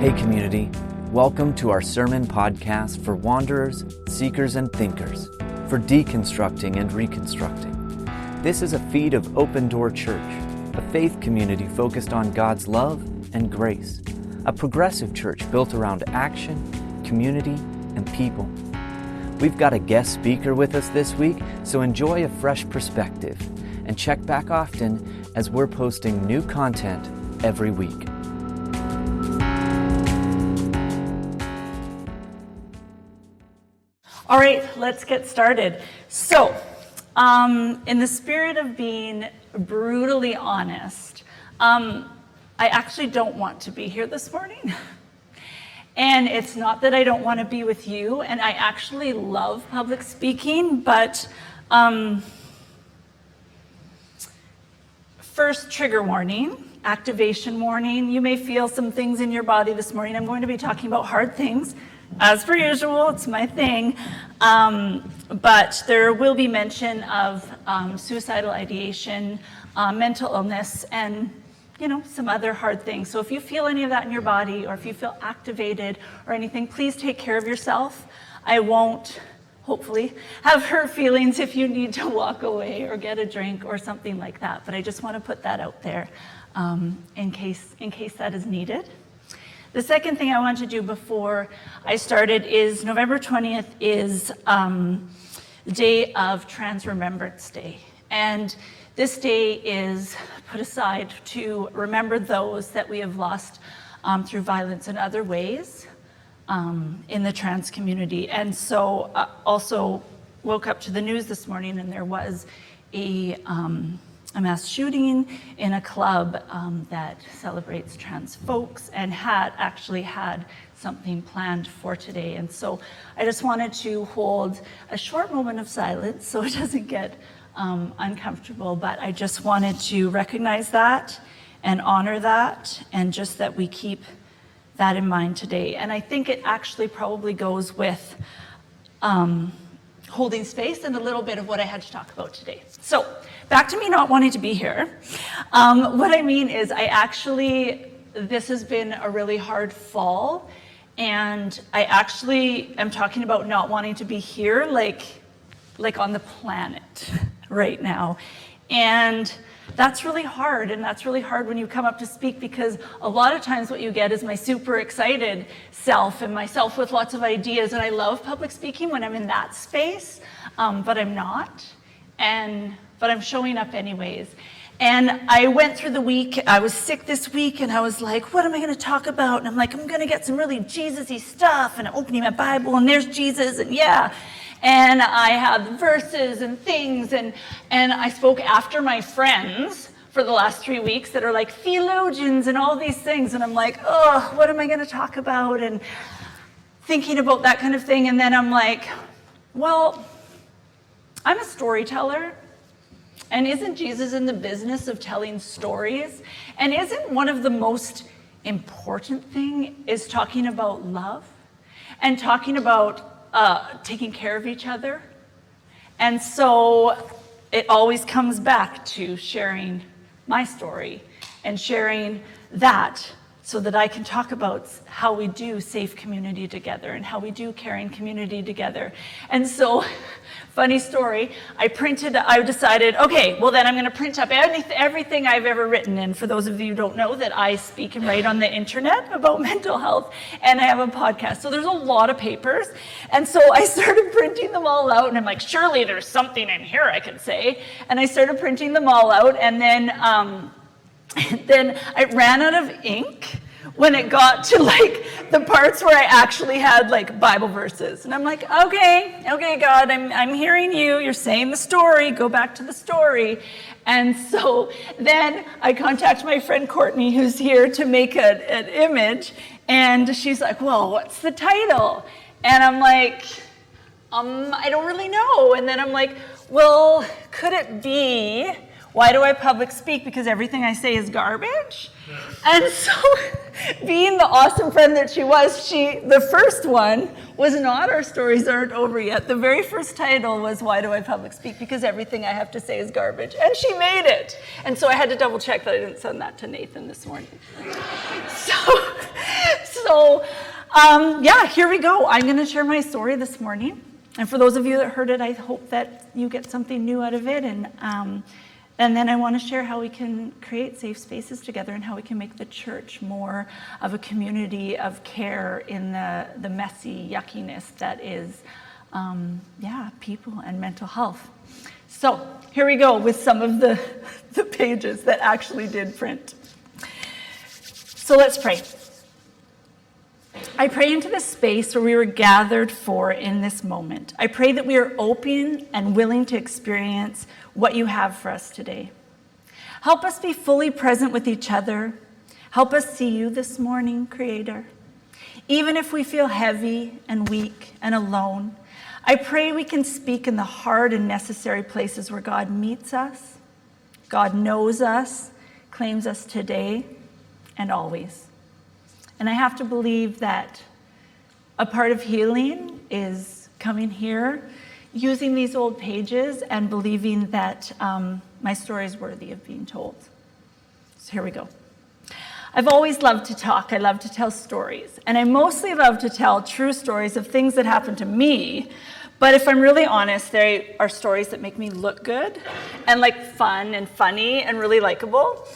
Hey community, welcome to our sermon podcast for wanderers, seekers, and thinkers, for deconstructing and reconstructing. This is a feed of Hoogendoorn Church, a faith community focused on God's love and grace, a progressive church built around action, community, and people. We've got a guest speaker with us this week, so enjoy a fresh perspective and check back often as we're posting new content every week. All right, let's get started. So, in the spirit of being brutally honest, I actually don't want to be here this morning. And it's not that I don't want to be with you, and I actually love public speaking, but first, trigger warning, activation warning. You may feel some things in your body this morning. I'm going to be talking about hard things. As per usual, it's my thing. But there will be mention of suicidal ideation, mental illness, and some other hard things. So if you feel any of that in your body, or if you feel activated or anything, please take care of yourself. I won't, hopefully, have hurt feelings if you need to walk away or get a drink or something like that. But I just want to put that out there in case that is needed. The second thing I want to do before I started is November 20th is the day of Trans Remembrance Day. And this day is put aside to remember those that we have lost through violence in other ways in the trans community. And so also woke up to the news this morning, and there was a mass shooting in a club that celebrates trans folks and actually had something planned for today. And so I just wanted to hold a short moment of silence so it doesn't get uncomfortable, but I just wanted to recognize that and honor that, and just that we keep that in mind today. And I think it actually probably goes with holding space and a little bit of what I had to talk about today. So back to me not wanting to be here. What I mean is this has been a really hard fall, and I actually am talking about not wanting to be here like on the planet right now. And that's really hard, and that's really hard when you come up to speak, because a lot of times what you get is my super excited self and myself with lots of ideas, and I love public speaking when I'm in that space, but I'm not, but I'm showing up anyways. And I went through the week, I was sick this week, and I was like, what am I going to talk about? And I'm like, I'm going to get some really Jesus-y stuff, and I'm opening my Bible, and there's Jesus, and yeah. And I have verses and things, and I spoke after my friends for the last 3 weeks that are like theologians and all these things, and I'm like, oh, what am I going to talk about? And thinking about that kind of thing, and then I'm like, well, I'm a storyteller, and isn't Jesus in the business of telling stories? And isn't one of the most important thing is talking about love and talking about taking care of each other? And so it always comes back to sharing my story and sharing that, so that I can talk about how we do safe community together and how we do caring community together. And so, funny story, I decided, okay, well then I'm going to print up everything I've ever written. And for those of you who don't know, that I speak and write on the internet about mental health, and I have a podcast. So there's a lot of papers. And so I started printing them all out, and I'm like, surely there's something in here I can say. And I started printing them all out, and then I ran out of ink when it got to the parts where I actually had Bible verses. And I'm like, okay, God, I'm hearing you. You're saying the story. Go back to the story. And so then I contact my friend Courtney, who's here, to make an image. And she's like, well, what's the title? And I'm like, I don't really know. And then I'm like, well, could it be, why do I public speak? Because everything I say is garbage? And so, being the awesome friend that she was, the first one was not Our Stories Aren't Over Yet. The very first title was Why Do I Public Speak? Because everything I have to say is garbage. And she made it. And so I had to double check that I didn't send that to Nathan this morning. So So, here we go. I'm going to share my story this morning. And for those of you that heard it, I hope that you get something new out of it. And then I want to share how we can create safe spaces together and how we can make the church more of a community of care in the messy yuckiness that is, people and mental health. So here we go with some of the pages that actually did print. So let's pray. I pray into the space where we were gathered for in this moment. I pray that we are open and willing to experience what you have for us today. Help us be fully present with each other. Help us see you this morning, Creator. Even if we feel heavy and weak and alone, I pray we can speak in the hard and necessary places where God meets us, God knows us, claims us today and always. And I have to believe that a part of healing is coming here, using these old pages and believing that my story is worthy of being told. So here we go. I've always loved to talk. I love to tell stories. And I mostly love to tell true stories of things that happened to me. But if I'm really honest, they are stories that make me look good and like fun and funny and really likable.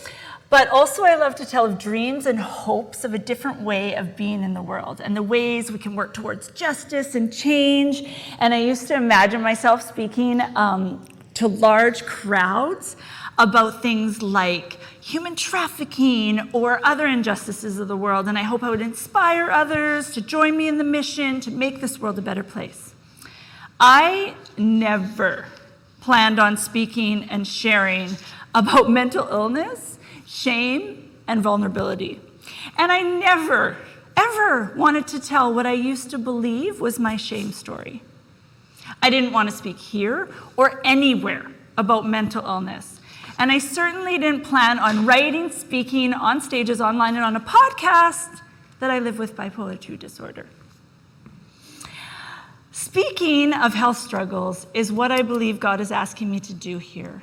But also I love to tell of dreams and hopes of a different way of being in the world and the ways we can work towards justice and change. And I used to imagine myself speaking to large crowds about things like human trafficking or other injustices of the world. And I hope I would inspire others to join me in the mission to make this world a better place. I never planned on speaking and sharing about mental illness, shame, and vulnerability. And I never, ever wanted to tell what I used to believe was my shame story. I didn't want to speak here or anywhere about mental illness. And I certainly didn't plan on writing, speaking on stages, online, and on a podcast that I live with bipolar II disorder. Speaking of health struggles is what I believe God is asking me to do here.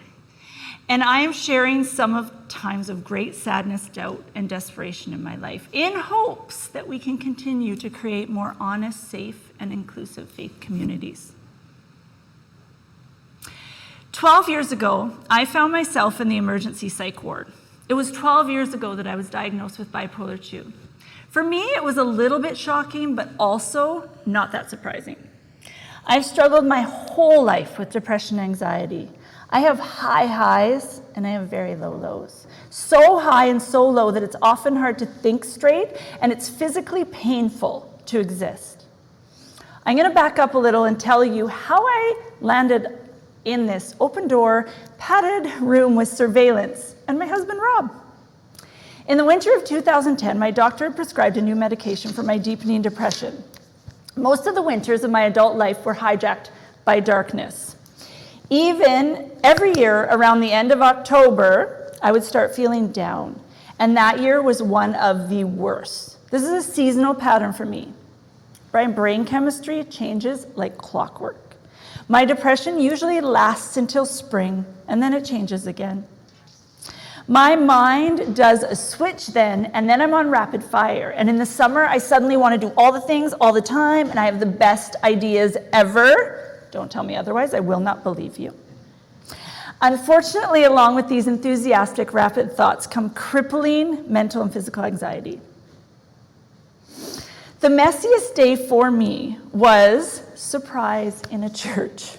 And I am sharing some of times of great sadness, doubt, and desperation in my life in hopes that we can continue to create more honest, safe, and inclusive faith communities. 12 years ago, I found myself in the emergency psych ward. It was 12 years ago that I was diagnosed with bipolar II. For me, it was a little bit shocking, but also not that surprising. I've struggled my whole life with depression and anxiety. I have high highs and I have very low lows. So high and so low that it's often hard to think straight and it's physically painful to exist. I'm going to back up a little and tell you how I landed in this open door, padded room with surveillance and my husband Rob. In the winter of 2010, my doctor had prescribed a new medication for my deepening depression. Most of the winters of my adult life were hijacked by darkness. Even every year around the end of October, I would start feeling down. And that year was one of the worst. This is a seasonal pattern for me. My brain chemistry changes like clockwork. My depression usually lasts until spring, and then it changes again. My mind does a switch then, and then I'm on rapid fire. And in the summer, I suddenly want to do all the things all the time, and I have the best ideas ever. Don't tell me otherwise, I will not believe you. Unfortunately, along with these enthusiastic, rapid thoughts come crippling mental and physical anxiety. The messiest day for me was, surprise, in a church.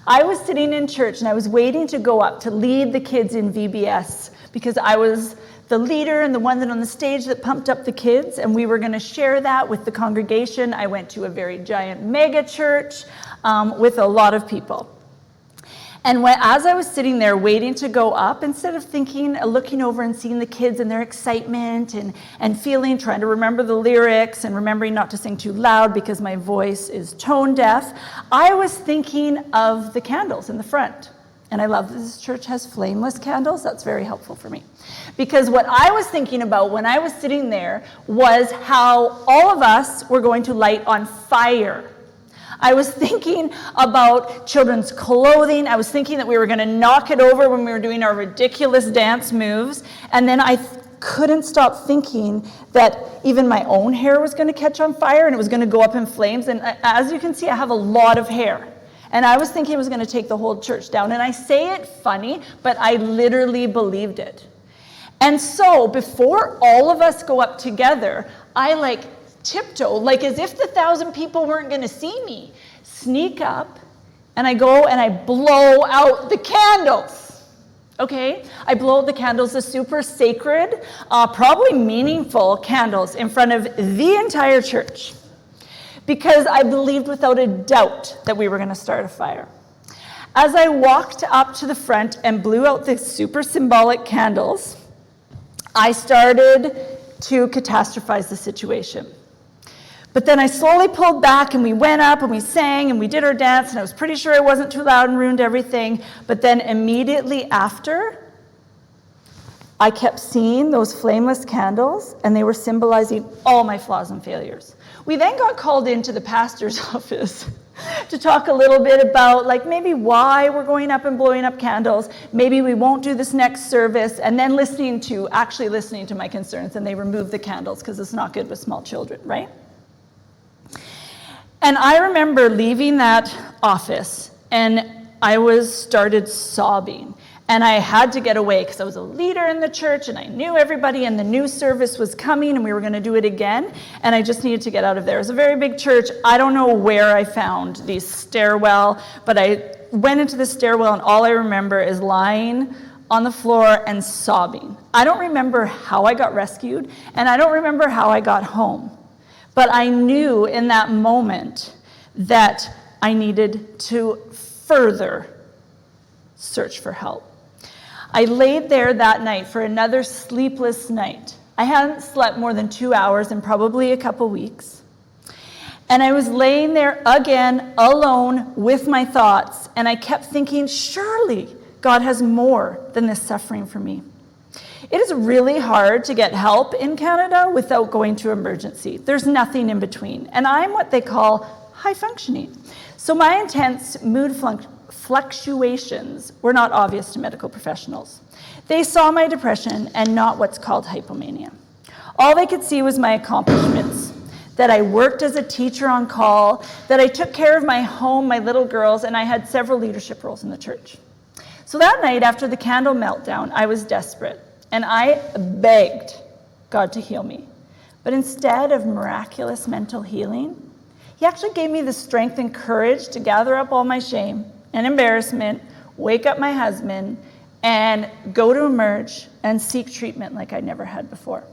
I was sitting in church and I was waiting to go up to lead the kids in VBS because I was the leader and the one that on the stage that pumped up the kids, and we were going to share that with the congregation. I went to a very giant mega church with a lot of people. And as I was sitting there waiting to go up, instead of looking over and seeing the kids and their excitement and trying to remember the lyrics and remembering not to sing too loud because my voice is tone deaf, I was thinking of the candles in the front. And I love that this church has flameless candles. That's very helpful for me. Because what I was thinking about when I was sitting there was how all of us were going to light on fire. I was thinking about children's clothing. I was thinking that we were going to knock it over when we were doing our ridiculous dance moves. And then I couldn't stop thinking that even my own hair was going to catch on fire and it was going to go up in flames. And as you can see, I have a lot of hair. And I was thinking it was going to take the whole church down. And I say it funny, but I literally believed it. And so before all of us go up together, I tiptoe, like as if the 1,000 people weren't going to see me, sneak up, and I go and I blow out the candles. Okay? I blow out the candles, the super sacred, probably meaningful candles in front of the entire church, because I believed without a doubt that we were going to start a fire. As I walked up to the front and blew out the super symbolic candles, I started to catastrophize the situation. But then I slowly pulled back and we went up and we sang and we did our dance, and I was pretty sure I wasn't too loud and ruined everything. But then immediately after, I kept seeing those flameless candles, and they were symbolizing all my flaws and failures. We then got called into the pastor's office to talk a little bit about maybe why we're going up and blowing up candles. Maybe we won't do this next service, and then actually listening to my concerns, and they removed the candles because it's not good with small children, right? And I remember leaving that office, and I started sobbing. And I had to get away because I was a leader in the church and I knew everybody, and the new service was coming and we were going to do it again. And I just needed to get out of there. It was a very big church. I don't know where I found these stairwell, but I went into the stairwell and all I remember is lying on the floor and sobbing. I don't remember how I got rescued, and I don't remember how I got home. But I knew in that moment that I needed to further search for help. I laid there that night for another sleepless night. I hadn't slept more than 2 hours in probably a couple weeks. And I was laying there again, alone with my thoughts. And I kept thinking, surely God has more than this suffering for me. It is really hard to get help in Canada without going to emergency. There's nothing in between. And I'm what they call high functioning. So my intense mood fluctuations were not obvious to medical professionals. They saw my depression and not what's called hypomania. All they could see was my accomplishments, that I worked as a teacher on call, that I took care of my home, my little girls, and I had several leadership roles in the church. So that night after the candle meltdown, I was desperate. And I begged God to heal me. But instead of miraculous mental healing, He actually gave me the strength and courage to gather up all my shame and embarrassment, wake up my husband, and go to emerge and seek treatment like I never had before.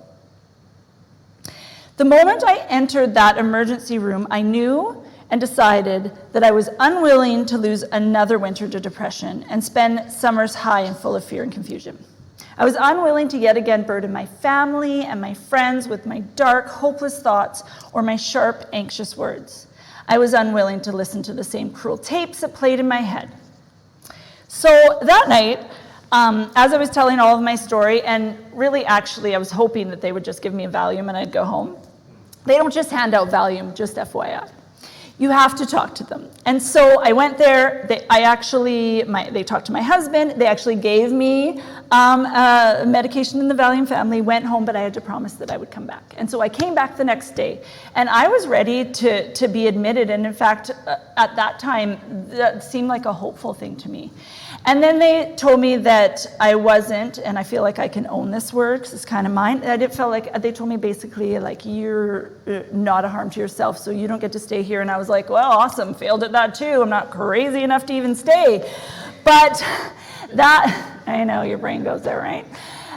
The moment I entered that emergency room, I knew and decided that I was unwilling to lose another winter to depression and spend summers high and full of fear and confusion. I was unwilling to yet again burden my family and my friends with my dark, hopeless thoughts or my sharp, anxious words. I was unwilling to listen to the same cruel tapes that played in my head. So that night, as I was telling all of my story, and really actually I was hoping that they would just give me a Valium and I'd go home. They don't just hand out Valium, just FYI. You have to talk to them. And so I went there. They talked to my husband. They actually gave me medication in the Valium family, went home, but I had to promise that I would come back. And so I came back the next day, and I was ready to be admitted. And in fact, at that time, that seemed like a hopeful thing to me. And then they told me that I wasn't, and I feel like I can own this word because it's kind of mine. It felt like they told me basically you're not a harm to yourself, so you don't get to stay here. And I was like, well, awesome, failed at that too. I'm not crazy enough to even stay. But I know your brain goes there, right?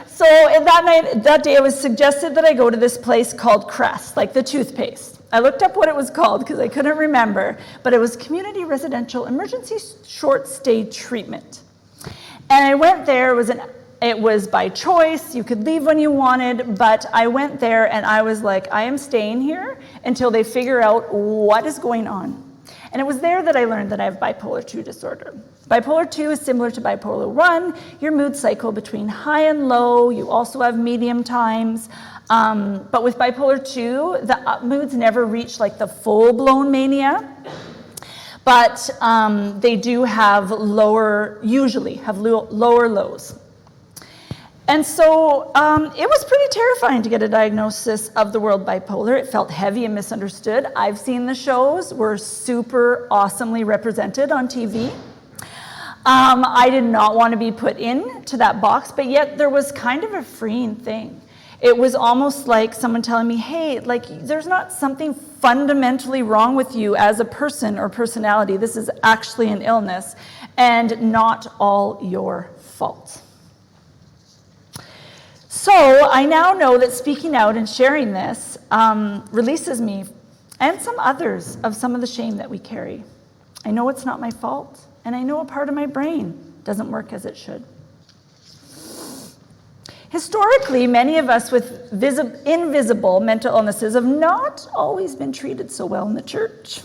So that day, it was suggested that I go to this place called Crest, like the toothpaste. I looked up what it was called because I couldn't remember, but it was Community Residential Emergency Short Stay Treatment. And I went there. It was by choice. You could leave when you wanted, but I went there and I was like, I am staying here until they figure out what is going on. And it was there that I learned that I have bipolar 2 disorder. Bipolar 2 is similar to bipolar 1, your mood cycle between high and low. You also have medium times. But with bipolar 2, the up moods never reach like the full-blown mania. But they do have lower lows. And so it was pretty terrifying to get a diagnosis of the world bipolar. It felt heavy and misunderstood. I've seen the shows. We're super awesomely represented on TV. I did not want to be put into that box, but yet there was kind of a freeing thing. It was almost like someone telling me, hey, like there's not something fundamentally wrong with you as a person or personality. This is actually an illness and not all your fault. So I now know that speaking out and sharing this releases me and some others of some of the shame that we carry. I know it's not my fault, and I know a part of my brain doesn't work as it should. Historically, many of us with invisible mental illnesses have not always been treated so well in the church.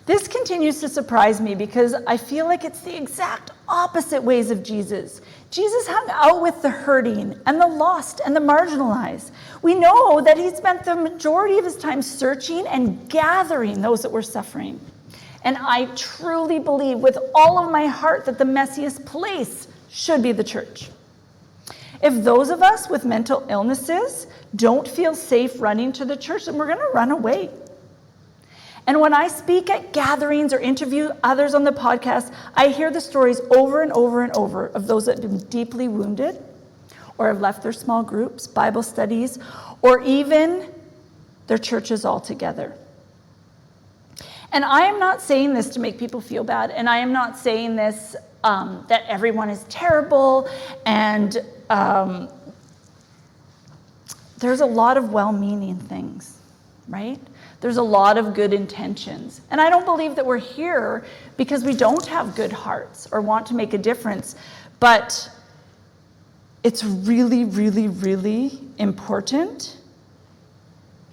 This continues to surprise me because I feel like it's the exact opposite ways of Jesus. Jesus hung out with the hurting and the lost and the marginalized. We know that he spent the majority of his time searching and gathering those that were suffering. And I truly believe with all of my heart that the messiest place should be the church. If those of us with mental illnesses don't feel safe running to the church, then we're going to run away. And when I speak at gatherings or interview others on the podcast, I hear the stories over and over and over of those that have been deeply wounded or have left their small groups, Bible studies, or even their churches altogether. And I am not saying this to make people feel bad, and I am not saying this that everyone is terrible, and there's a lot of well-meaning things, right? There's a lot of good intentions. And I don't believe that we're here because we don't have good hearts or want to make a difference. But it's really, really, really important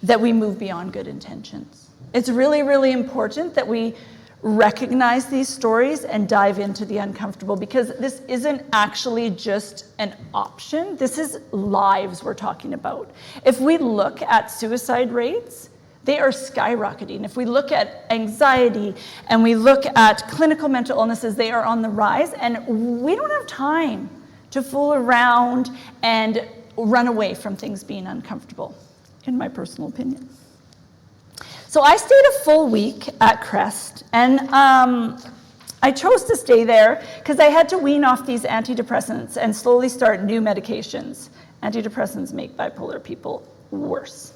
that we move beyond good intentions. It's really, really important that we recognize these stories and dive into the uncomfortable, because this isn't actually just an option. This is lives we're talking about. If we look at suicide rates, they are skyrocketing. If we look at anxiety and we look at clinical mental illnesses, they are on the rise, and we don't have time to fool around and run away from things being uncomfortable, in my personal opinion. So I stayed a full week at Crest, and I chose to stay there because I had to wean off these antidepressants and slowly start new medications. Antidepressants make bipolar people worse.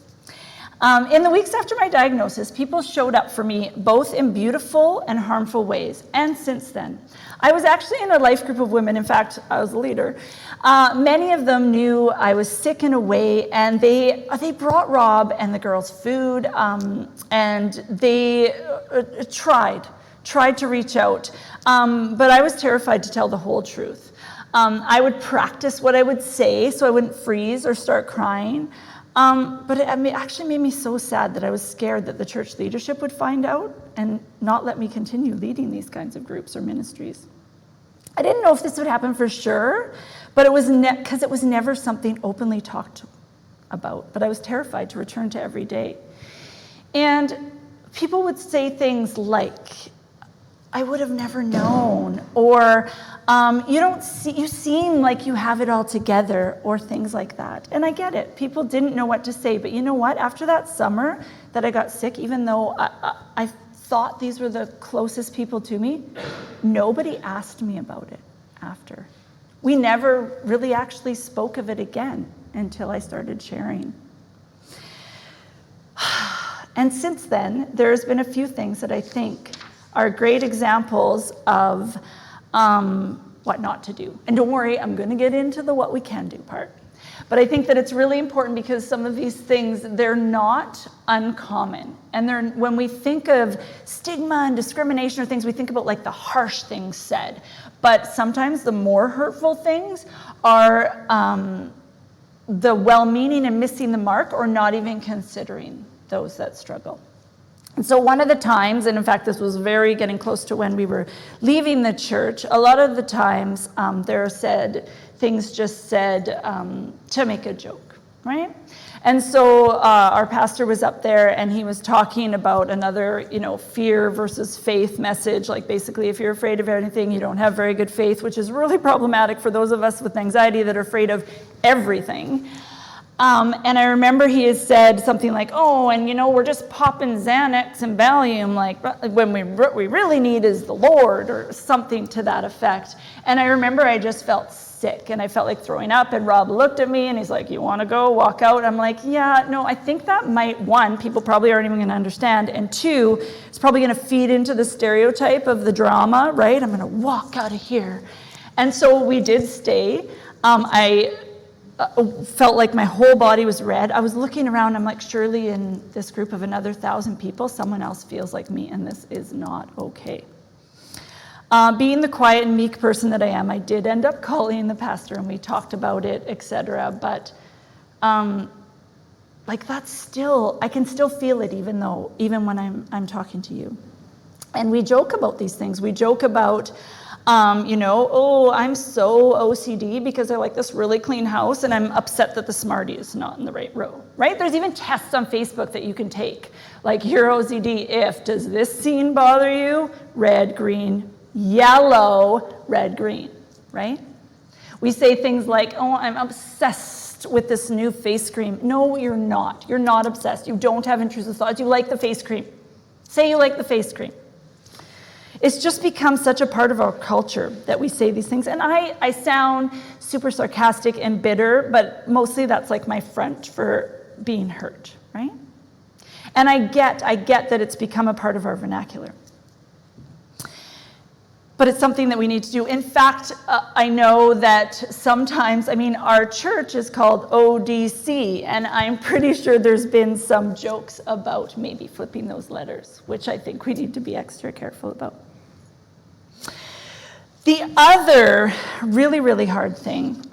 In the weeks after my diagnosis, people showed up for me both in beautiful and harmful ways, and since then. I was actually in a life group of women. In fact, I was the leader. Many of them knew I was sick in a way, and they brought Rob and the girls food, and they tried to reach out. But I was terrified to tell the whole truth. I would practice what I would say so I wouldn't freeze or start crying. But it actually made me so sad that I was scared that the church leadership would find out and not let me continue leading these kinds of groups or ministries. I didn't know if this would happen for sure, but it was because it was never something openly talked about. But I was terrified to return to every day. And people would say things like, I would have never known, or you seem like you have it all together, or things like that. And I get it. People didn't know what to say. But you know what? After that summer that I got sick, even though I thought these were the closest people to me, nobody asked me about it after. We never really actually spoke of it again until I started sharing. And since then, there's been a few things that I think are great examples of what not to do. And don't worry, I'm going to get into the what we can do part. But I think that it's really important because some of these things, they're not uncommon. And when we think of stigma and discrimination or things, we think about like the harsh things said. But sometimes the more hurtful things are the well-meaning and missing the mark, or not even considering those that struggle. And so one of the times, and in fact this was very getting close to when we were leaving the church, a lot of the times things just said to make a joke. right? And so our pastor was up there and he was talking about another, fear versus faith message. Like basically, if you're afraid of anything, you don't have very good faith, which is really problematic for those of us with anxiety that are afraid of everything. And I remember he has said something like, we're just popping Xanax and Valium, like when we really need is the Lord, or something to that effect. And I remember I just felt sick and I felt like throwing up, and Rob looked at me and he's like, you want to go walk out? I'm like, yeah, no, I think that might, one, people probably aren't even going to understand, and two, it's probably going to feed into the stereotype of the drama, right? I'm going to walk out of here. And so we did stay. I felt like my whole body was red. I was looking around, I'm like, surely in this group of another 1,000 people, someone else feels like me, and this is not okay. Being the quiet and meek person that I am, I did end up calling the pastor and we talked about it, etc. But that's still, I can still feel it even when I'm talking to you. And we joke about these things. We joke about, I'm so OCD because I like this really clean house and I'm upset that the Smartie is not in the right row, right? There's even tests on Facebook that you can take. Like, you're OCD if, does this scene bother you? Red, green, yellow, red, green, right? We say things like, I'm obsessed with this new face cream. No, you're not. You're not obsessed. You don't have intrusive thoughts. You like the face cream. Say you like the face cream. It's just become such a part of our culture that we say these things. And I sound super sarcastic and bitter, but mostly that's like my front for being hurt, right? And I get that it's become a part of our vernacular. But it's something that we need to do. In fact, I know that sometimes, our church is called ODC, and I'm pretty sure there's been some jokes about maybe flipping those letters, which I think we need to be extra careful about. The other really, really hard thing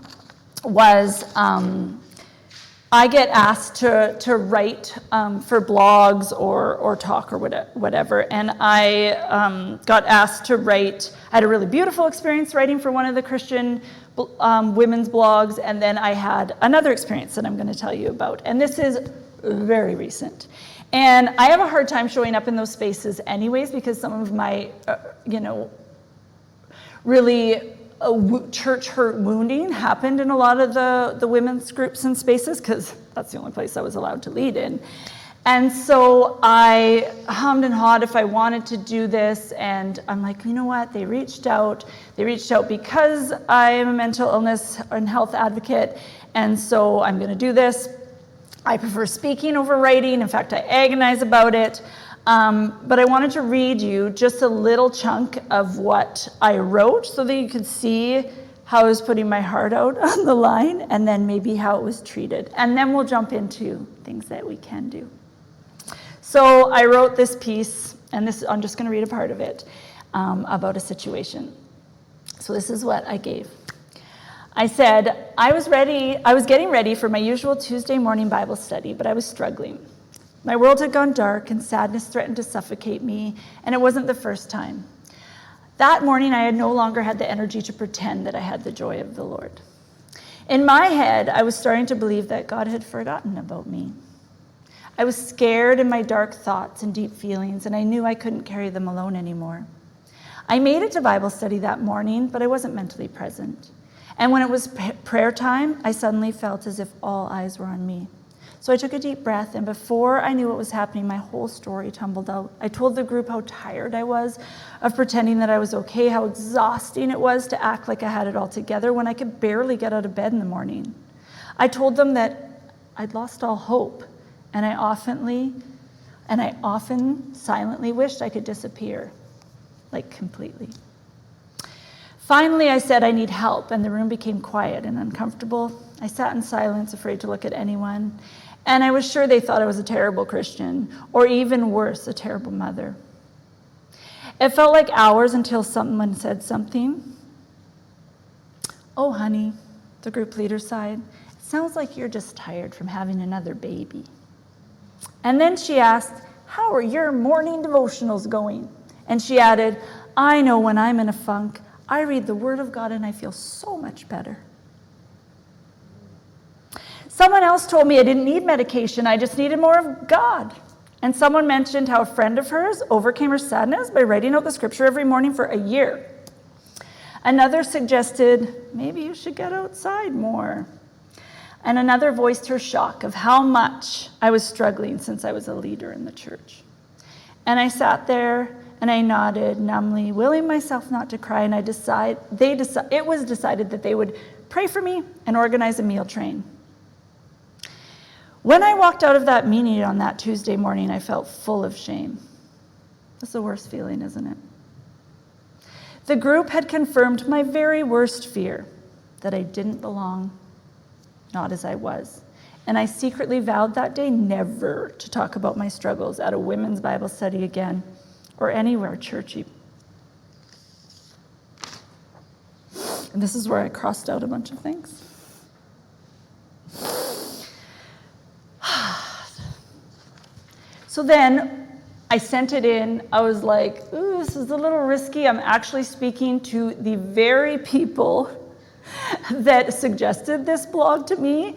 was I get asked to write for blogs or talk or whatever, and I got asked to write. I had a really beautiful experience writing for one of the Christian women's blogs, and then I had another experience that I'm going to tell you about, and this is very recent. And I have a hard time showing up in those spaces anyways, because some of my, really church hurt wounding happened in a lot of the women's groups and spaces, because that's the only place I was allowed to lead in. And so I hummed and hawed if I wanted to do this, and I'm like, you know what, they reached out because I am a mental illness and health advocate, and so I'm going to do this. I prefer speaking over writing. In fact, I agonize about it. But I wanted to read you just a little chunk of what I wrote so that you could see how I was putting my heart out on the line, and then maybe how it was treated. And then we'll jump into things that we can do. So I wrote this piece, and I'm just going to read a part of it, about a situation. So this is what I gave. I said, I was getting ready for my usual Tuesday morning Bible study, but I was struggling. My world had gone dark and sadness threatened to suffocate me, and it wasn't the first time. That morning, I had no longer had the energy to pretend that I had the joy of the Lord. In my head, I was starting to believe that God had forgotten about me. I was scared in my dark thoughts and deep feelings, and I knew I couldn't carry them alone anymore. I made it to Bible study that morning, but I wasn't mentally present. And when it was prayer time, I suddenly felt as if all eyes were on me. So I took a deep breath, and before I knew what was happening, my whole story tumbled out. I told the group how tired I was of pretending that I was okay, how exhausting it was to act like I had it all together when I could barely get out of bed in the morning. I told them that I'd lost all hope, and I often silently wished I could disappear, like completely. Finally, I said I need help, and the room became quiet and uncomfortable. I sat in silence, afraid to look at anyone, and I was sure they thought I was a terrible Christian, or even worse, a terrible mother. It felt like hours until someone said something. "Oh, honey," the group leader sighed. "It sounds like you're just tired from having another baby." And then she asked, "How are your morning devotionals going?" And she added, "I know when I'm in a funk, I read the Word of God and I feel so much better." Someone else told me I didn't need medication, I just needed more of God. And someone mentioned how a friend of hers overcame her sadness by writing out the scripture every morning for a year. Another suggested, maybe you should get outside more. And another voiced her shock of how much I was struggling since I was a leader in the church. And I sat there and I nodded numbly, willing myself not to cry, and it was decided that they would pray for me and organize a meal train. When I walked out of that meeting on that Tuesday morning, I felt full of shame. That's the worst feeling, isn't it? The group had confirmed my very worst fear, that I didn't belong, not as I was. And I secretly vowed that day never to talk about my struggles at a women's Bible study again, or anywhere churchy. And this is where I crossed out a bunch of things. So then I sent it in. I was like, ooh, this is a little risky. I'm actually speaking to the very people that suggested this blog to me,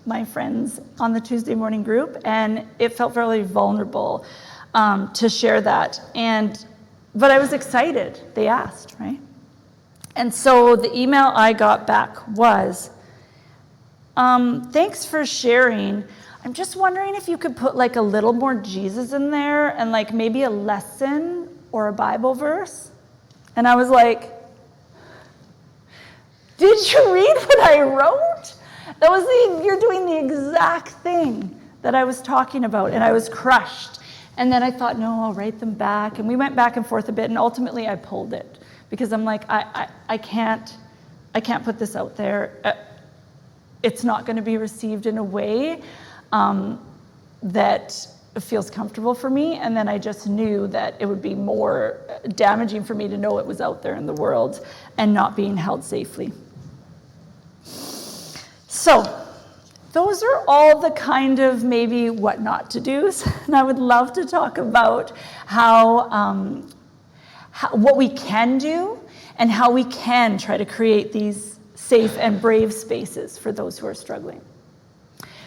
my friends on the Tuesday morning group, and it felt really vulnerable to share that. But I was excited. They asked, right? And so the email I got back was, thanks for sharing. I'm just wondering if you could put like a little more Jesus in there and like maybe a lesson or a Bible verse. And I was like, did you read what I wrote? You're doing the exact thing that I was talking about, and I was crushed. And then I thought, no, I'll write them back. And we went back and forth a bit, and ultimately I pulled it because I'm like, I can't put this out there. It's not going to be received in a way that feels comfortable for me. And then I just knew that it would be more damaging for me to know it was out there in the world and not being held safely. So those are all the kind of maybe what not to do's. And I would love to talk about how what we can do and how we can try to create these safe and brave spaces for those who are struggling.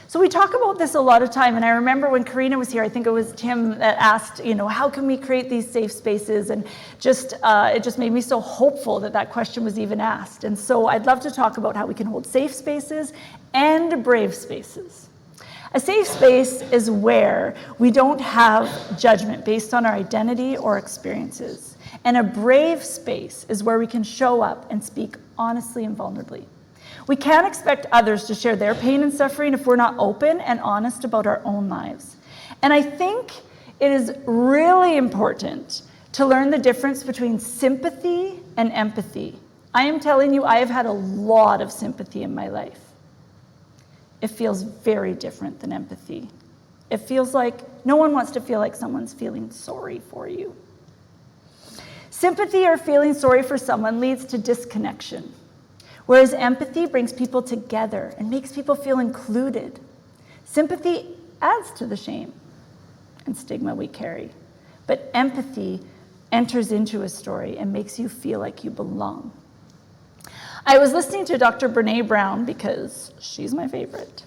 So we talk about this a lot of time, and I remember when Karina was here, I think it was Tim that asked, how can we create these safe spaces? And it just made me so hopeful that question was even asked. And so I'd love to talk about how we can hold safe spaces and brave spaces. A safe space is where we don't have judgment based on our identity or experiences. And a brave space is where we can show up and speak honestly and vulnerably. We can't expect others to share their pain and suffering if we're not open and honest about our own lives. And I think it is really important to learn the difference between sympathy and empathy. I am telling you, I have had a lot of sympathy in my life. It feels very different than empathy. It feels like no one wants to feel like someone's feeling sorry for you. Sympathy or feeling sorry for someone leads to disconnection. Whereas empathy brings people together and makes people feel included. Sympathy adds to the shame and stigma we carry. But empathy enters into a story and makes you feel like you belong. I was listening to Dr. Brene Brown because she's my favorite.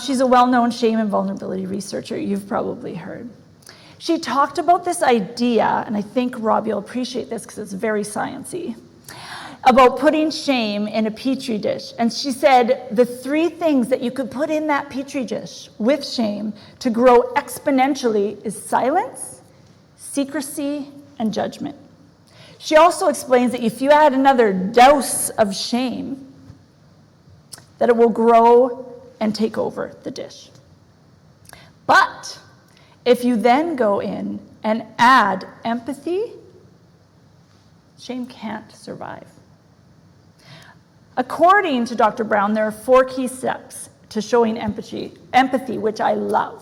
She's a well-known shame and vulnerability researcher. You've probably heard. She talked about this idea, and I think Rob, you'll appreciate this because it's very sciencey, about putting shame in a petri dish. And she said the 3 things that you could put in that petri dish with shame to grow exponentially is silence, secrecy, and judgment. She also explains that if you add another dose of shame, that it will grow and take over the dish. But if you then go in and add empathy, shame can't survive. According to Dr. Brown, there are 4 key steps to showing empathy, which I love.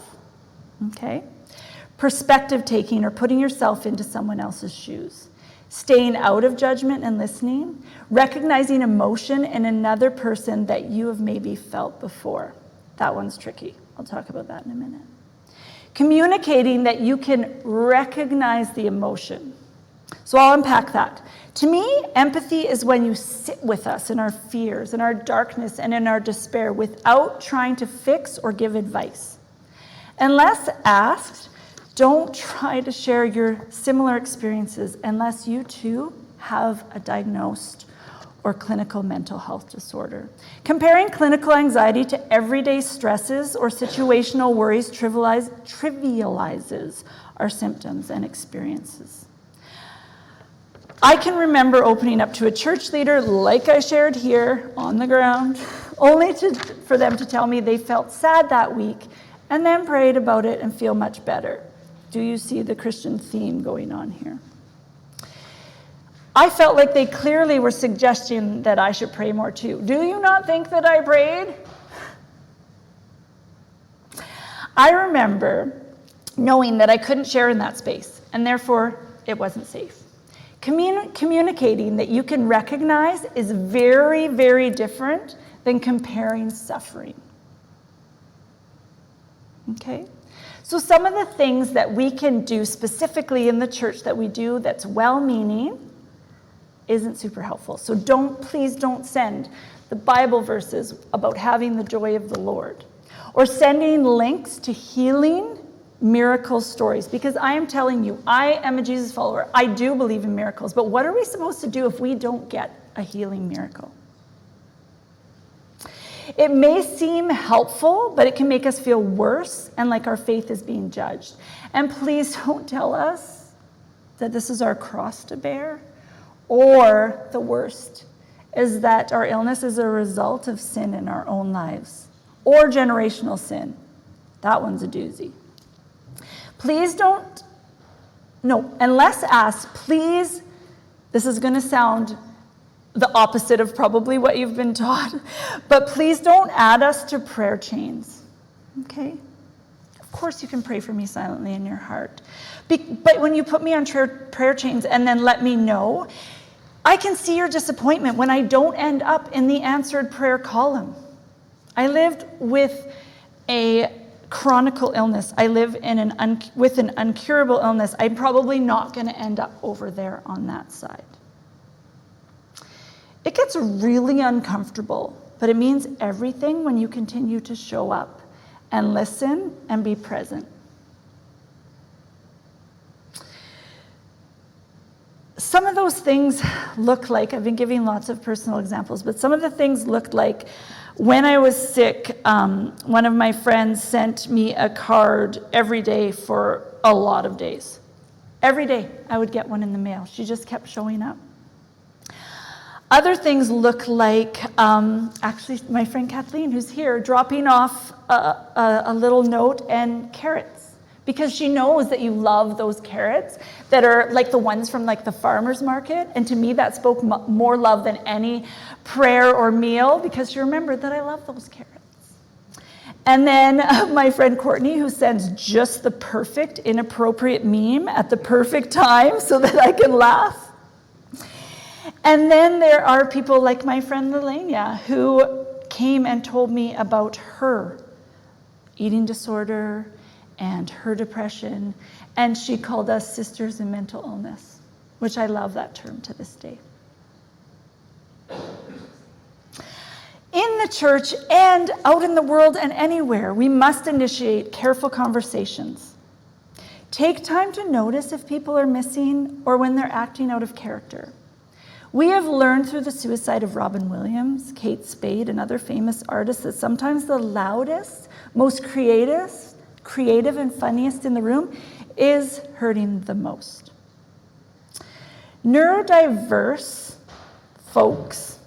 Okay? Perspective taking, or putting yourself into someone else's shoes. Staying out of judgment and listening. Recognizing emotion in another person that you have maybe felt before. That one's tricky. I'll talk about that in a minute. Communicating that you can recognize the emotion. So I'll unpack that. To me, empathy is when you sit with us in our fears, in our darkness, and in our despair without trying to fix or give advice. Unless asked, don't try to share your similar experiences unless you too have a diagnosed or clinical mental health disorder. Comparing clinical anxiety to everyday stresses or situational worries trivializes our symptoms and experiences. I can remember opening up to a church leader, like I shared here on the ground, only for them to tell me they felt sad that week and then prayed about it and feel much better. Do you see the Christian theme going on here? I felt like they clearly were suggesting that I should pray more too. Do you not think that I prayed? I remember knowing that I couldn't share in that space, and therefore it wasn't safe. Communicating that you can recognize is very, very different than comparing suffering. Okay? So some of the things that we can do specifically in the church that we do that's well-meaning isn't super helpful. So please don't send the Bible verses about having the joy of the Lord or sending links to healing miracle stories, because I am telling you, I am a Jesus follower. I do believe in miracles, but what are we supposed to do if we don't get a healing miracle? It may seem helpful, but it can make us feel worse and like our faith is being judged. And please don't tell us that this is our cross to bear, or the worst is that our illness is a result of sin in our own lives or generational sin. That one's a doozy. Please don't, no, unless asked, please, this is going to sound the opposite of probably what you've been taught, but please don't add us to prayer chains, okay? Of course you can pray for me silently in your heart, but when you put me on prayer chains and then let me know, I can see your disappointment when I don't end up in the answered prayer column. I lived with a chronic illness. I live with an incurable illness. I'm probably not going to end up over there on that side. It gets really uncomfortable, but it means everything when you continue to show up and listen and be present. Some of those things look like, I've been giving lots of personal examples, but some of the things looked like when I was sick, one of my friends sent me a card every day for a lot of days. Every day I would get one in the mail. She just kept showing up. Other things look like, actually my friend Kathleen, who's here, dropping off a little note and carrots, because she knows that you love those carrots that are like the ones from like the farmer's market. And to me, that spoke more love than any prayer or meal, because she remembered that I love those carrots. And then my friend Courtney, who sends just the perfect inappropriate meme at the perfect time so that I can laugh. And then there are people like my friend Lelania, who came and told me about her eating disorder and her depression, and she called us sisters in mental illness, which I love that term to this day. In the church and out in the world and anywhere, we must initiate careful conversations. Take time to notice if people are missing or when they're acting out of character. We have learned through the suicide of Robin Williams, Kate Spade, and other famous artists that sometimes the loudest, most creative and funniest in the room is hurting the most. Neurodiverse folks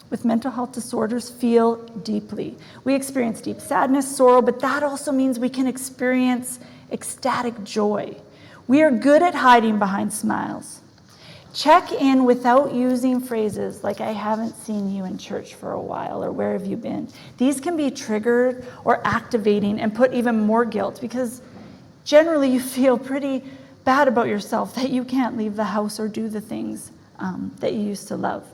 with mental health disorders feel deeply. We experience deep sadness, sorrow, but that also means we can experience ecstatic joy. We are good at hiding behind smiles. Check in without using phrases like, I haven't seen you in church for a while, or where have you been? These can be triggered or activating and put even more guilt, because generally you feel pretty bad about yourself that you can't leave the house or do the things that you used to love.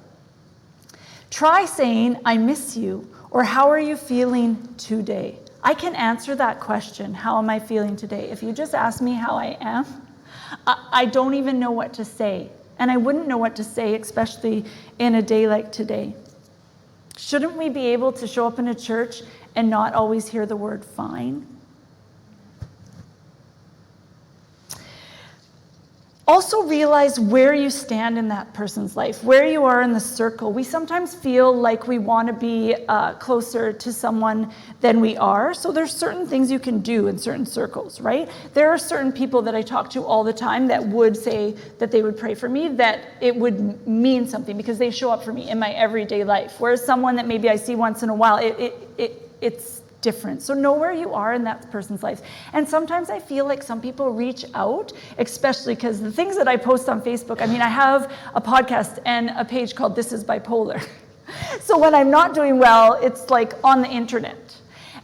Try saying, I miss you, or how are you feeling today? I can answer that question, how am I feeling today? If you just ask me how I am, I don't even know what to say. and I wouldn't know what to say, especially in a day like today. Shouldn't we be able to show up in a church and not always hear the word fine? Also realize where you stand in that person's life, where you are in the circle. We sometimes feel like we want to be closer to someone than we are. So there's certain things you can do in certain circles, right? There are certain people that I talk to all the time that would say that they would pray for me, that it would mean something because they show up for me in my everyday life. Whereas someone that maybe I see once in a while, it's different. So know where you are in that person's life. And sometimes I feel like some people reach out, especially because the things that I post on Facebook, I mean, I have a podcast and a page called This is Bipolar. So when I'm not doing well, it's like on the internet.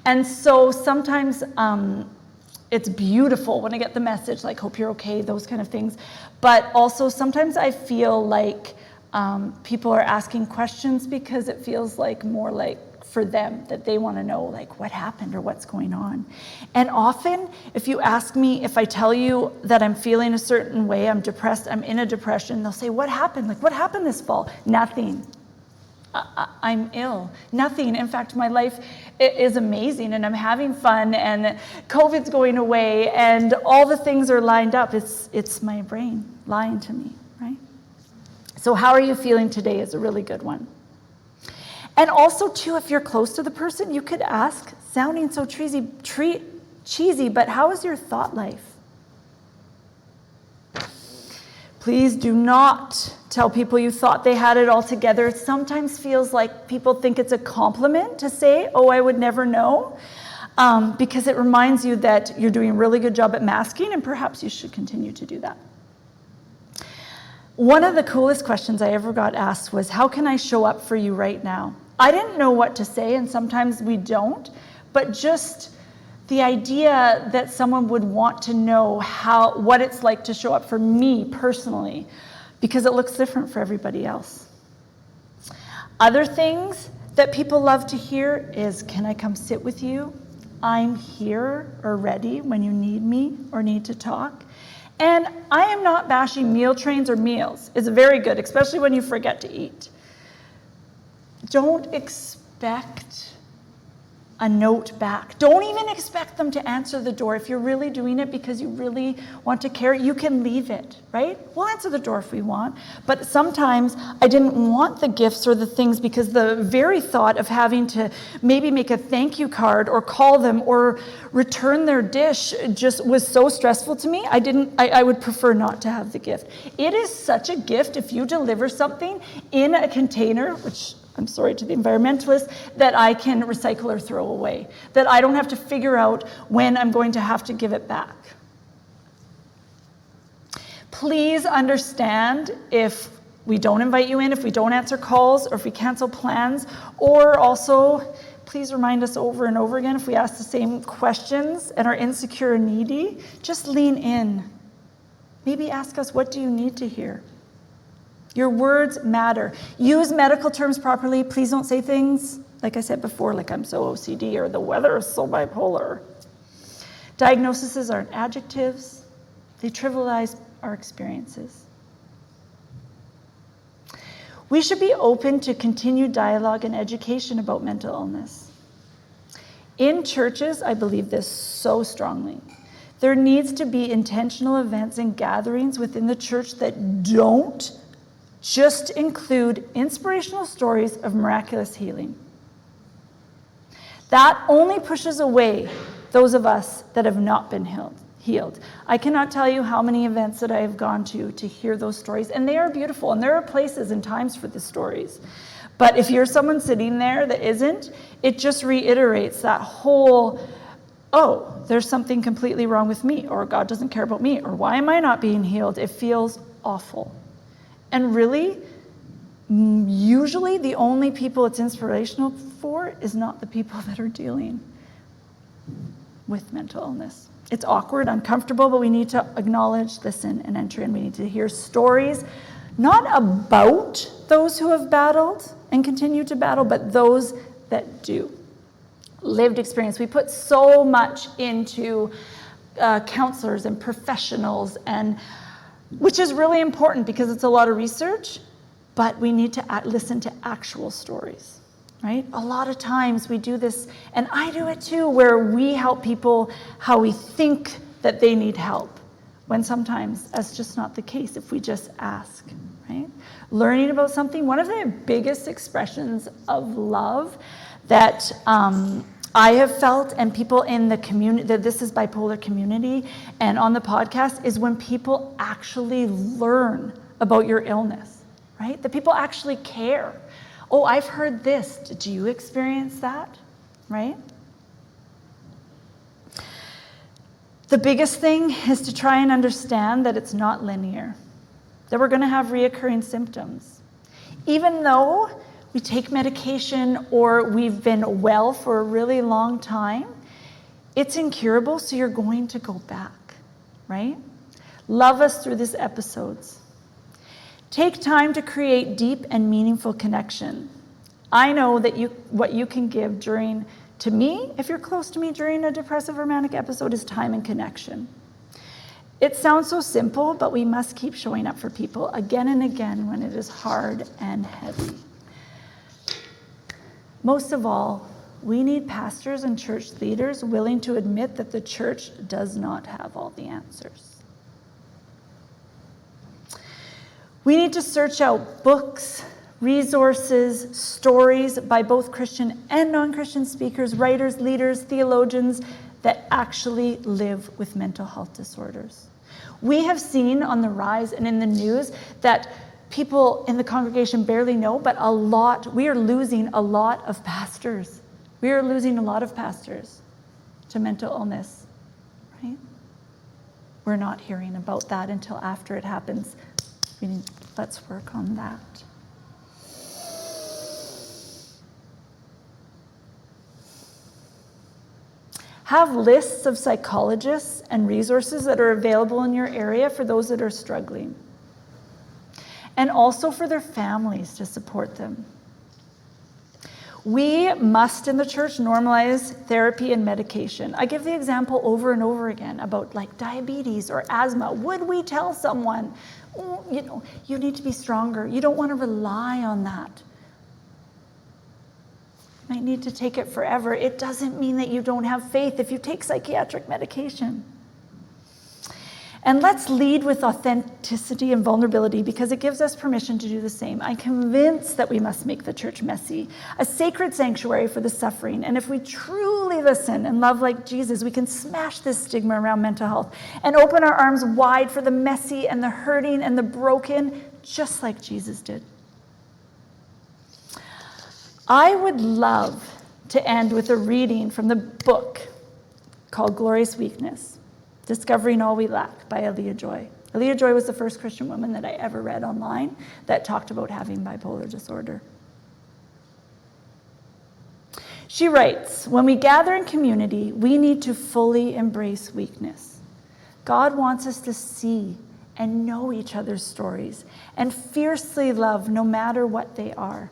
And so sometimes it's beautiful when I get the message, like, hope you're okay, those kind of things. But also sometimes I feel like people are asking questions because it feels like more like for them, that they want to know like what happened or what's going on. And often if you ask me, if I tell you that I'm feeling a certain way, I'm depressed, I'm in a depression, they'll say, what happened? Like, what happened this fall? Nothing. I'm ill. Nothing. In fact, my life is amazing and I'm having fun and COVID's going away and all the things are lined up. It's my brain lying to me, right? So how are you feeling today is a really good one. And also, too, if you're close to the person, you could ask, sounding so cheesy, but how is your thought life? Please do not tell people you thought they had it all together. It sometimes feels like people think it's a compliment to say, oh, I would never know, because it reminds you that you're doing a really good job at masking, and perhaps you should continue to do that. One of the coolest questions I ever got asked was, how can I show up for you right now? I didn't know what to say, and sometimes we don't, but just the idea that someone would want to know what it's like to show up for me personally, because it looks different for everybody else. Other things that people love to hear is, can I come sit with you? I'm here or ready when you need me or need to talk. And I am not bashing meal trains or meals. It's very good, especially when you forget to eat. Don't expect a note back. Don't even expect them to answer the door. If you're really doing it because you really want to care, you can leave it, right? We'll answer the door if we want. But sometimes I didn't want the gifts or the things because the very thought of having to maybe make a thank you card or call them or return their dish just was so stressful to me. I would prefer not to have the gift. It is such a gift if you deliver something in a container, which I'm sorry to the environmentalists, that I can recycle or throw away, that I don't have to figure out when I'm going to have to give it back. Please understand if we don't invite you in, if we don't answer calls, or if we cancel plans, or also please remind us over and over again if we ask the same questions and are insecure and needy, just lean in. Maybe ask us, what do you need to hear? Your words matter. Use medical terms properly. Please don't say things, like I said before, like I'm so OCD or the weather is so bipolar. Diagnoses aren't adjectives. They trivialize our experiences. We should be open to continued dialogue and education about mental illness. In churches, I believe this so strongly. There needs to be intentional events and gatherings within the church that don't just include inspirational stories of miraculous healing. That only pushes away those of us that have not been healed. I cannot tell you how many events that I have gone to hear those stories, and they are beautiful, and there are places and times for the stories. But if you're someone sitting there that isn't, it just reiterates that whole, oh, there's something completely wrong with me, or God doesn't care about me, or why am I not being healed? It feels awful. And really, usually the only people it's inspirational for is not the people that are dealing with mental illness. It's awkward, uncomfortable, but we need to acknowledge, listen, and enter in. We need to hear stories, not about those who have battled and continue to battle, but those that do. Lived experience. We put so much into counselors and professionals and which is really important because it's a lot of research, but we need to listen to actual stories, right? A lot of times we do this, and I do it too, where we help people how we think that they need help, when sometimes that's just not the case if we just ask, right? Learning about something, one of the biggest expressions of love that I have felt, and people in the community, that this is bipolar community, and on the podcast, is when people actually learn about your illness, right? That people actually care. Oh, I've heard this. Did you experience that? Right? The biggest thing is to try and understand that it's not linear, that we're going to have reoccurring symptoms. Even though we take medication or we've been well for a really long time, it's incurable, so you're going to go back, right? Love us through these episodes. Take time to create deep and meaningful connection. I know that what you can give to me, if you're close to me during a depressive or manic episode, is time and connection. It sounds so simple, but we must keep showing up for people again and again when it is hard and heavy. Most of all, we need pastors and church leaders willing to admit that the church does not have all the answers. We need to search out books, resources, stories by both Christian and non-Christian speakers, writers, leaders, theologians that actually live with mental health disorders. We have seen on the rise and in the news that people in the congregation barely know, but we are losing a lot of pastors. We are losing a lot of pastors to mental illness, right? We're not hearing about that until after it happens. Let's work on that. Have lists of psychologists and resources that are available in your area for those that are struggling, and also for their families to support them. We must, in the church, normalize therapy and medication. I give the example over and over again about like diabetes or asthma. Would we tell someone, oh, you need to be stronger. You don't want to rely on that. You might need to take it forever. It doesn't mean that you don't have faith if you take psychiatric medication. And let's lead with authenticity and vulnerability because it gives us permission to do the same. I'm convinced that we must make the church messy, a sacred sanctuary for the suffering. And if we truly listen and love like Jesus, we can smash this stigma around mental health and open our arms wide for the messy and the hurting and the broken, just like Jesus did. I would love to end with a reading from the book called Glorious Weakness, Discovering All We Lack by Aaliyah Joy. Aaliyah Joy was the first Christian woman that I ever read online that talked about having bipolar disorder. She writes, when we gather in community, we need to fully embrace weakness. God wants us to see and know each other's stories and fiercely love no matter what they are.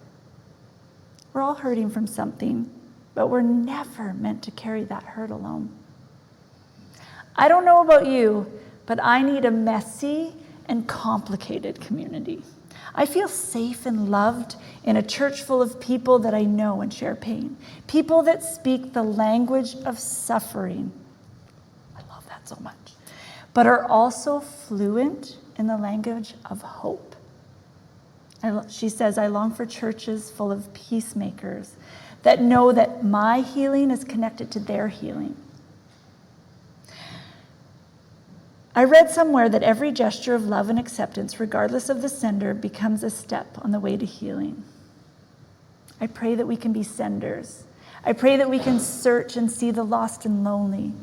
We're all hurting from something, but we're never meant to carry that hurt alone. I don't know about you, but I need a messy and complicated community. I feel safe and loved in a church full of people that I know and share pain. People that speak the language of suffering. I love that so much. But are also fluent in the language of hope. She says, I long for churches full of peacemakers that know that my healing is connected to their healing. I read somewhere that every gesture of love and acceptance, regardless of the sender, becomes a step on the way to healing. I pray that we can be senders. I pray that we can search and see the lost and lonely.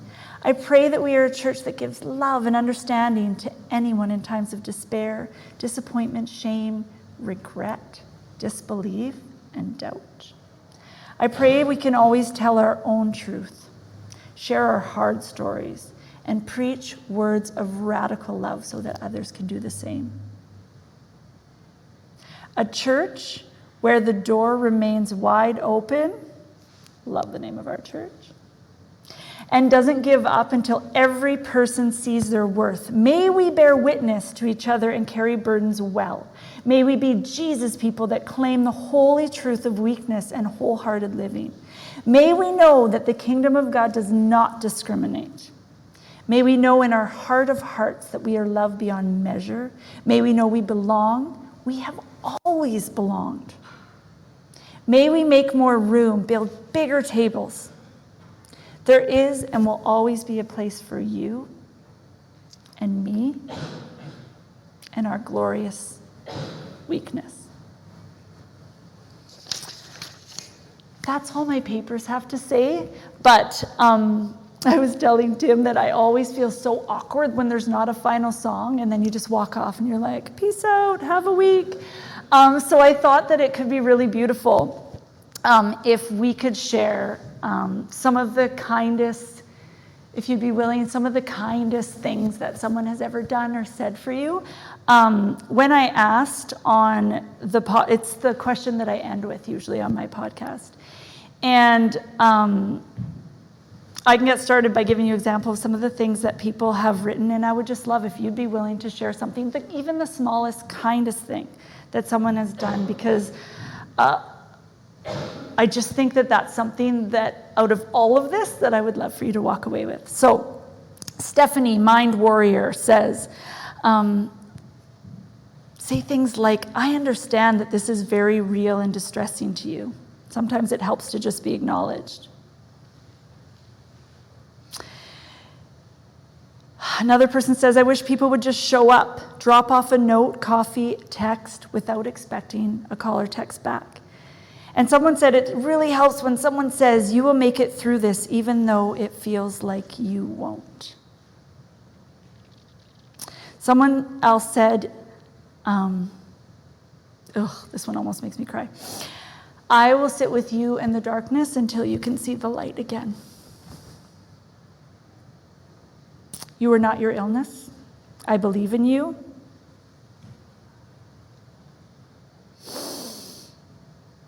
I pray that we are a church that gives love and understanding to anyone in times of despair, disappointment, shame, regret, disbelief, and doubt. I pray we can always tell our own truth, share our hard stories, and preach words of radical love so that others can do the same. A church where the door remains wide open, love the name of our church, and doesn't give up until every person sees their worth. May we bear witness to each other and carry burdens well. May we be Jesus people that claim the holy truth of weakness and wholehearted living. May we know that the kingdom of God does not discriminate. May we know in our heart of hearts that we are loved beyond measure. May we know we belong. We have always belonged. May we make more room, build bigger tables. There is and will always be a place for you and me and our glorious weakness. That's all my papers have to say, but I was telling Tim that I always feel so awkward when there's not a final song and then you just walk off and you're like, peace out, have a week. So I thought that it could be really beautiful if we could share some of the kindest, if you'd be willing, some of the kindest things that someone has ever done or said for you. When I asked on it's the question that I end with usually on my podcast. And I can get started by giving you examples of some of the things that people have written, and I would just love if you'd be willing to share something, even the smallest, kindest thing that someone has done, because I just think that that's something that out of all of this that I would love for you to walk away with. So Stephanie, Mind Warrior, says, say things like, I understand that this is very real and distressing to you. Sometimes it helps to just be acknowledged. Another person says, I wish people would just show up, drop off a note, coffee, text, without expecting a call or text back. And someone said it really helps when someone says, you will make it through this even though it feels like you won't. Someone else said, this one almost makes me cry. I will sit with you in the darkness until you can see the light again. You are not your illness. I believe in you.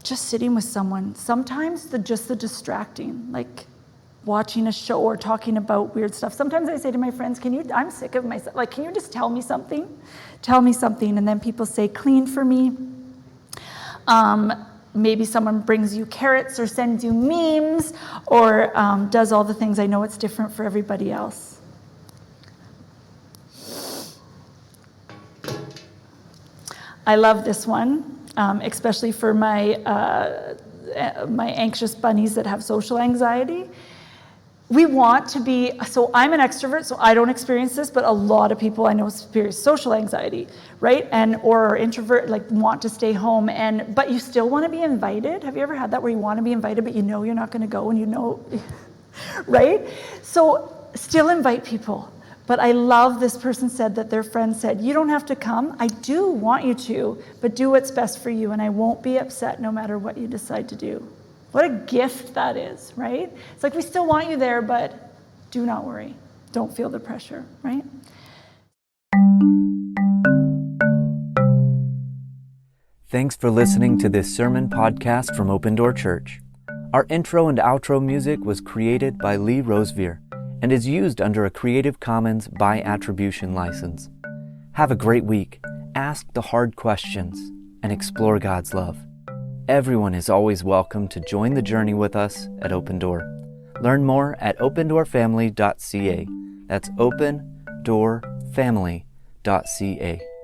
Just sitting with someone. Sometimes just the distracting, like watching a show or talking about weird stuff. Sometimes I say to my friends, I'm sick of myself. Like, can you just tell me something? Tell me something. And then people say, clean for me. Maybe someone brings you carrots or sends you memes or does all the things. I know it's different for everybody else. I love this one, especially for my anxious bunnies that have social anxiety. We want to be, so I'm an extrovert, so I don't experience this, but a lot of people I know experience social anxiety, right? Or introvert, like want to stay home, but you still want to be invited. Have you ever had that where you want to be invited, but you know you're not going to go and you know, right? So still invite people. But I love this person said that their friend said, you don't have to come. I do want you to, but do what's best for you, and I won't be upset no matter what you decide to do. What a gift that is, right? It's like we still want you there, but do not worry. Don't feel the pressure, right? Thanks for listening to this sermon podcast from Open Door Church. Our intro and outro music was created by Lee Rosevear and is used under a Creative Commons by attribution license. Have a great week, ask the hard questions, and explore God's love. Everyone is always welcome to join the journey with us at Open Door. Learn more at opendoorfamily.ca. That's opendoorfamily.ca.